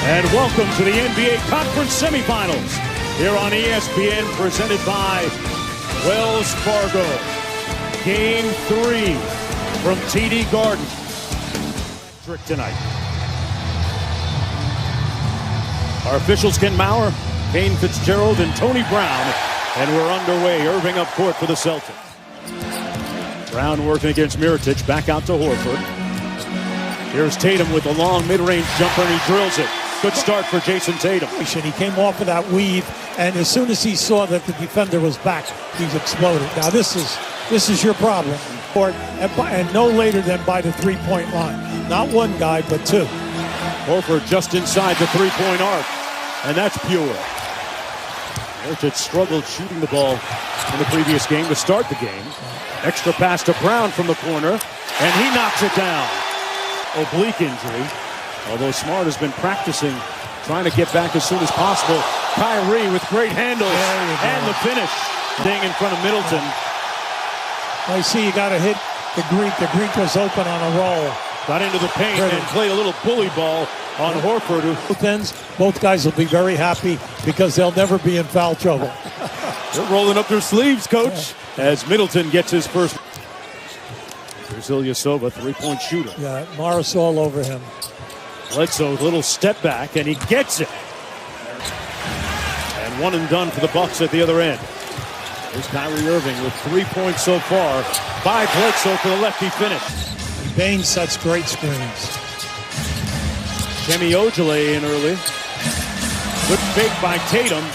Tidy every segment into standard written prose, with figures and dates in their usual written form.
And welcome to the NBA Conference Semifinals here on ESPN, presented by Wells Fargo. Game 3 from TD Garden. Tonight. Our officials: Ken Maurer, Kane Fitzgerald, and Tony Brown. And we're underway. Irving up court for the Celtics. Brown working against Mirotic. Back out to Horford. Here's Tatum with a long mid-range jumper, and he drills it. Good start for Jason Tatum. He came off of that weave, and as soon as he saw that the defender was back, he's exploded. Now this is your problem. And no later than by the three-point line. Not one guy, but two. Horford just inside the three-point arc, and that's pure. Mirotic struggled shooting the ball in the previous game to start the game. Extra pass to Brown from the corner, and he knocks it down. Oblique injury, although Smart has been practicing, trying to get back as soon as possible. Kyrie with great handles and the finish. Staying in front of Middleton. I see you got to hit the Greek. The Greek was open on a roll. Got into the paint and played a little bully ball on Horford. Both guys will be very happy because they'll never be in foul trouble. They're rolling up their sleeves, Coach, as Middleton gets his first. Here's Ilyasova, three-point shooter. Yeah, Morris all over him. Bledsoe, little step back, and he gets it. And one and done for the Bucks at the other end. Here's Kyrie Irving with 3 points so far. By Bledsoe for the lefty finish. Bain sets great screens. Kemi Ojale in early. Good fake by Tatum.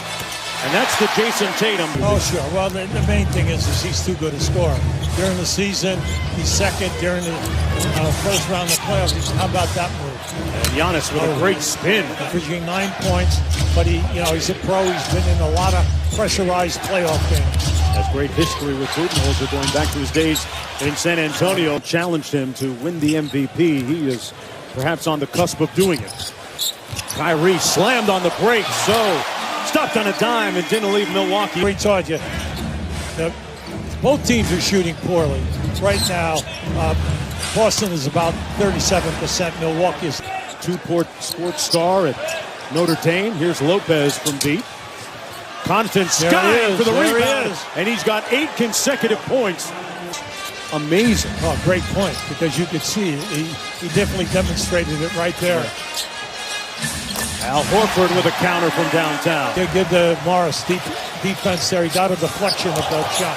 And that's the Jason Tatum. Oh, sure. Well, the main thing is he's too good a scorer. During the season, he's second. During the first round of the playoffs, how about that move? And Giannis with a great spin. Averaging 9 points, but he's a pro. He's been in a lot of pressurized playoff games. Has great history with Budenholzer going back to his days in San Antonio. Challenged him to win the MVP. He is perhaps on the cusp of doing it. Kyrie slammed on the break, so stopped on a dime and didn't leave Milwaukee. We told you, both teams are shooting poorly. Right now, Boston is about 37%. Milwaukee is. Two-port sports star at Notre Dame. Here's Lopez from deep. Constant sky for the rebound. And he's got 8 consecutive points. Amazing. Oh, great point, because you could see he definitely demonstrated it right there. Al Horford with a counter from downtown. They give the Morris defense there. He got a deflection of that shot.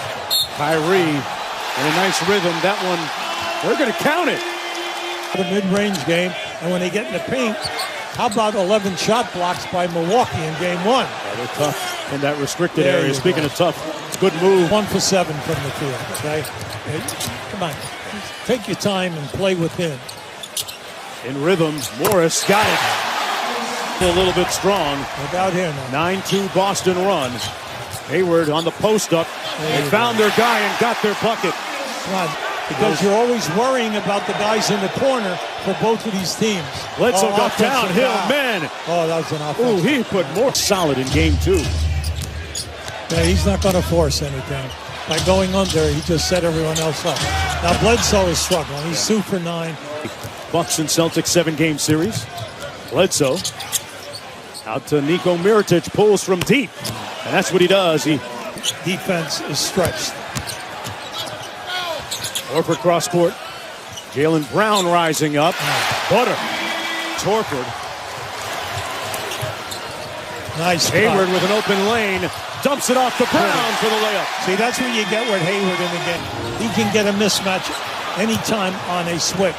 Kyrie in a nice rhythm. That one, they're going to count it. The mid-range game, and when they get in the paint, how about 11 shot blocks by Milwaukee in game 1? Yeah, they're tough in that restricted area. Speaking of tough, good move. 1 for 7 from the field, okay? Come on, take your time and play within. In rhythm, Morris got it. A little bit strong. Without him. 9-2 Boston run. Hayward on the post-up. They found their guy and got their bucket. Come on, because you're always worrying about the guys in the corner for both of these teams. Bledsoe got downhill, man. Oh, that was an offense. Oh, he put more solid in game 2. Yeah, he's not going to force anything. By going under, he just set everyone else up. Now, Bledsoe is struggling. He's 2 for 9. Bucks and Celtics 7-game series. Bledsoe out to Niko Mirotic, pulls from deep. And that's what he does. Defense is stretched. Horford cross court. Jaylen Brown rising up. Butter. Horford. Nice. Hayward with an open lane. Dumps it off to Brown for the layup. See, that's what you get with Hayward in the game. He can get a mismatch anytime on a switch.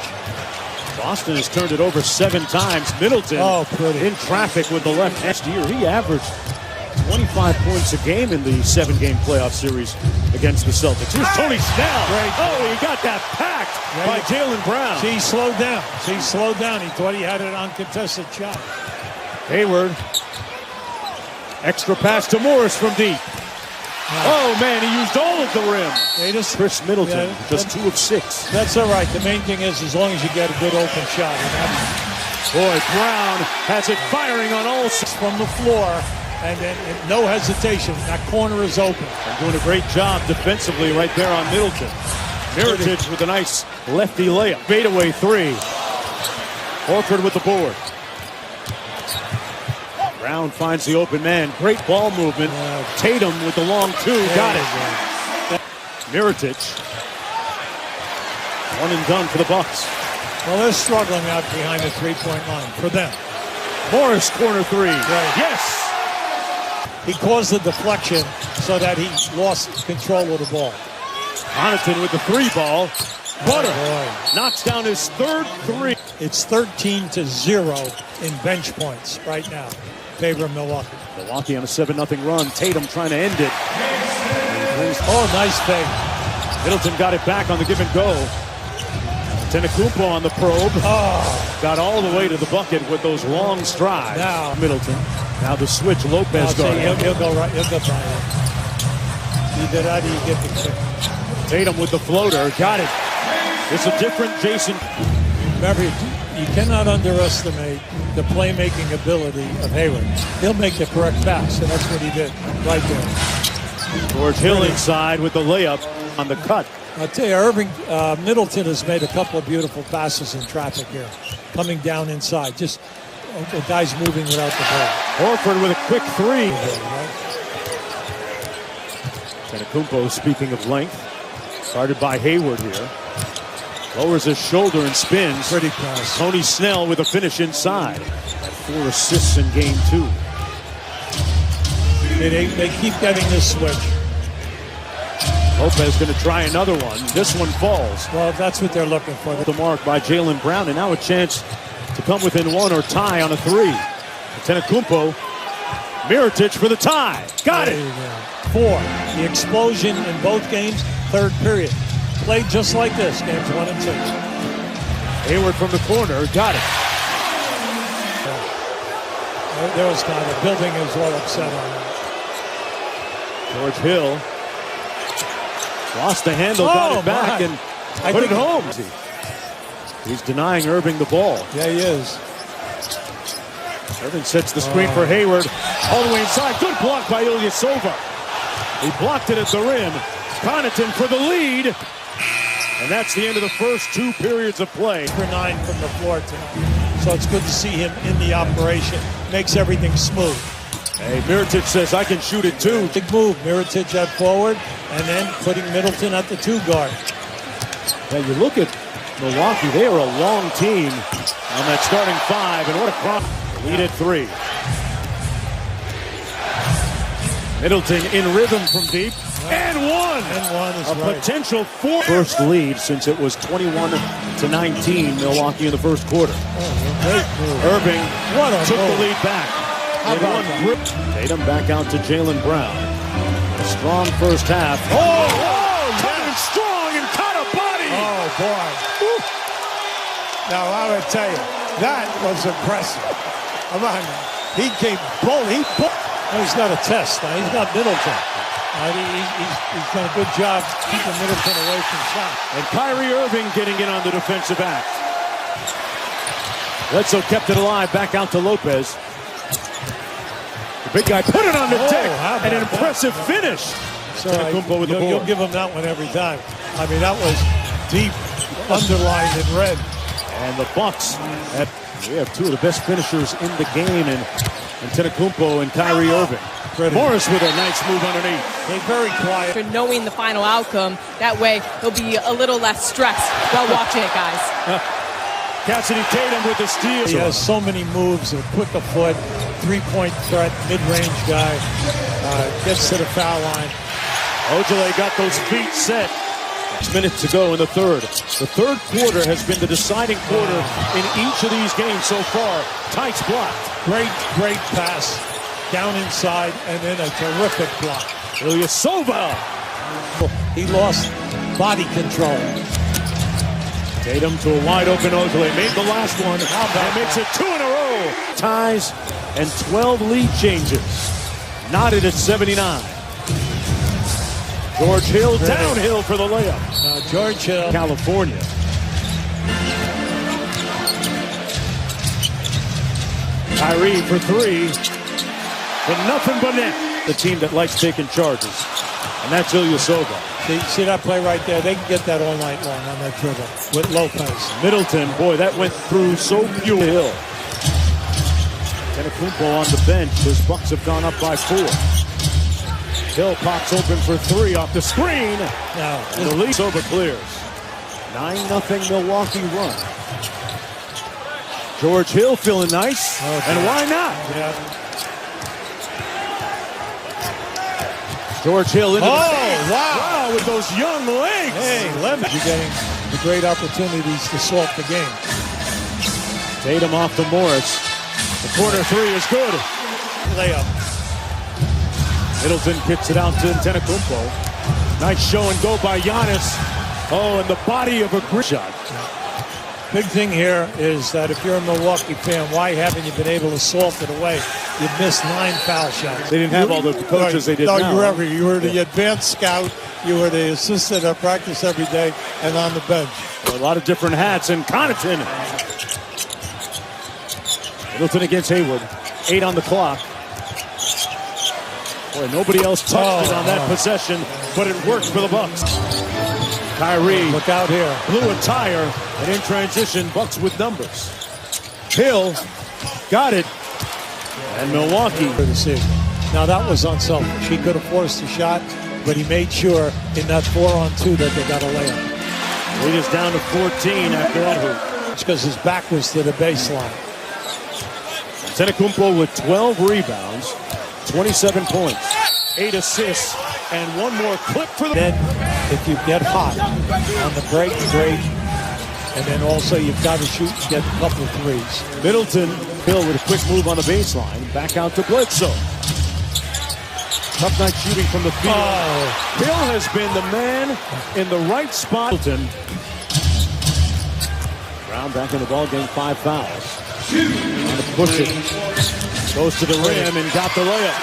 Boston has turned it over 7 times. Middleton in traffic with the left. Last year, he averaged 25 points a game in the 7-game playoff series against the Celtics. Here's Tony Snell. Oh, he got that packed by Jaylen Brown. See, he slowed down. He slowed down. He thought he had an uncontested shot. Hayward. Extra pass to Morris from deep. Oh, man, he used all of the rim. Chris Middleton, just 2 of 6. That's all right. The main thing is as long as you get a good open shot. Boy, Brown has it firing on all sides from the floor. And no hesitation. That corner is open. And doing a great job defensively right there on Middleton. Mirotic with a nice lefty layup. Fadeaway 3. Horford with the board. Brown finds the open man. Great ball movement. Tatum with the long two. Got it. Mirotic. One and done for the Bucks. Well, they're struggling out behind the three-point line for them. Morris, corner three. Right. Yes. He caused the deflection so that he lost control of the ball. Connaughton with the three ball. Butter knocks down his third three. It's 13-0 in bench points right now. Favor of Milwaukee. Milwaukee on a 7-0 run. Tatum trying to end it. Oh, nice fake. Middleton got it back on the give and go. Antetokounmpo on the probe. Oh. Got all the way to the bucket with those long strides. Now Middleton. Now the switch. Lopez going. He'll go right. He'll go by it. How do you get the kick? Tatum with the floater. Got it. It's a different Jason. Remember, you cannot underestimate the playmaking ability of Hayward. He'll make the correct pass, and that's what he did right there. George Hill inside with the layup on the cut. I'll tell you, Middleton has made a couple of beautiful passes in traffic here, coming down inside. Just the guy's moving without the ball. Horford with a quick three. Antetokounmpo, speaking of length, started by Hayward here. Lowers his shoulder and spins. Pretty pass. Tony Snell with a finish inside. 4 assists in game 2. They keep getting this switch. Lopez going to try another one. This one falls. Well, that's what they're looking for. The mark by Jaylen Brown, and now a chance to come within one or tie on a 3. Antetokounmpo, Mirotic for the tie. Got it. 4. The explosion in both games, third period. Played just like this, games 1 and 2. Hayward from the corner, got it. There was kind of building is well upset on that. George Hill lost the handle, got it back, and put it home. He's denying Irving the ball. Yeah, he is. Irving sets the screen for Hayward. All the way inside. Good block by Ilyasova. He blocked it at the rim. Connaughton for the lead. And that's the end of the first 2 periods of play. For 9 from the floor tonight. So it's good to see him in the operation. Makes everything smooth. Hey, Mirotic says, I can shoot it too. Big move. Mirotic at forward, and then putting Middleton at the 2 guard. Now you look at Milwaukee, they are a long team on that starting 5, and what a crop. Lead at 3. Middleton in rhythm from deep. And one! And one is a right. Potential 4. First lead since it was 21-19, Milwaukee in the first quarter. Great move. Irving took the lead back. How about that? Tatum back out to Jaylen Brown. A strong first half. Coming strong and caught a body. Oh, boy. Woo. Now, I would tell you, that was impressive. Come on now. He came bold. No, he's got a test. Now, he's got Middleton. He's done a good job keeping Middleton away from shots. And Kyrie Irving getting in on the defensive act. Bledsoe kept it alive. Back out to Lopez. The big guy put it on the deck. An impressive finish. So with the you'll give him that one every time. I mean, that was deep, underlined in red. And the Bucks, we have 2 of the best finishers in the game, and Antetokounmpo and Kyrie Irving. Morris with a nice move underneath. They're very quiet. For knowing the final outcome, that way he'll be a little less stressed while watching it, guys. Cassidy Tatum with the steal. He has so many moves, a quick a foot, 3-point threat, mid-range guy, gets to the foul line. Ojale got those feet set. 6 minutes to go in the third. The third quarter has been the deciding quarter in each of these games so far. Tights blocked. Great pass down inside, and then a terrific block. Ilyasova. He lost body control. Tatum to a wide open Ojale. Made the last one. And makes it 2 in a row. Ties and 12 lead changes. Knotted at 79. George Hill downhill for the layup. George Hill. California. Kyrie for 3. But nothing but net. The team that likes taking charges. And that's Ilyasova. See that play right there? They can get that all night long on that dribble with Lopez. Middleton, boy, that went through so pure. Hill. Antetokounmpo on the bench. His Bucks have gone up by 4. Hill pops open for 3 off the screen. Now, And the lead over clears. 9-0 Milwaukee run. George Hill feeling nice. And why not? yeah. George Hill into Wow. with those young legs. Hey, Lemon, you're getting the great opportunities to salt the game. Tatum off to Morris. The corner 3 is good. Layup. Middleton kicks it out to Antetokounmpo. Nice show and go by Giannis. Oh, and the body of a great shot. Big thing here is that if you're a Milwaukee fan, why haven't you been able to salt it away? You missed 9 foul shots. They didn't have all the coaches they did now. You were the advanced scout. You were the assistant at practice every day and on the bench. A lot of different hats. And Connaughton. Middleton against Hayward. 8 on the clock. Boy, nobody else touched it on that possession, but it worked for the Bucks. Kyrie, Look out here. blew a tire, and in transition, Bucks with numbers. Hill got it, and Milwaukee. For the season. Now that was unselfish. He could have forced a shot, but he made sure in that 4-on-2 that they got a layup. Lead is down to 14 after that hoop. It's because his back was to the baseline. Antetokounmpo with 12 rebounds, 27 points, 8 assists, and 1 more clip for the... Then if you get hot on the break, great. And then also you've got to shoot and get a couple of threes. Middleton, Hill with a quick move on the baseline. Back out to Bledsoe. Tough night shooting from the field. Oh. Hill has been the man in the right spot. Middleton. Brown back in the ballgame, 5 fouls. Trying to push it. Goes to the rim and got the layup.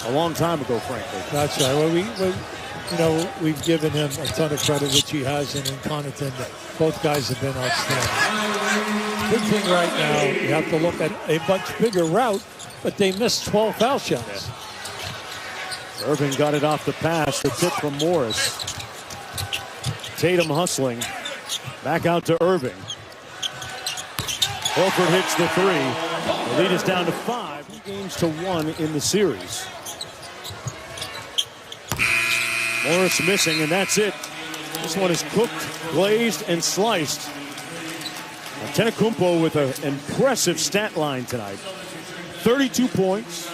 A long time ago, frankly. That's right. Well, we've given him a ton of credit, which he has, and in Connaughton, both guys have been outstanding. Big thing right now, you have to look at a much bigger route, but they missed 12 foul shots. Irving got it off the pass. The tip from Morris. Tatum hustling. Back out to Irving. Horford hits the 3. The lead is down to 5. 2-1 in the series. Morris missing, and that's it. This one is cooked, glazed, and sliced. Antetokounmpo with an impressive stat line tonight. 32 points,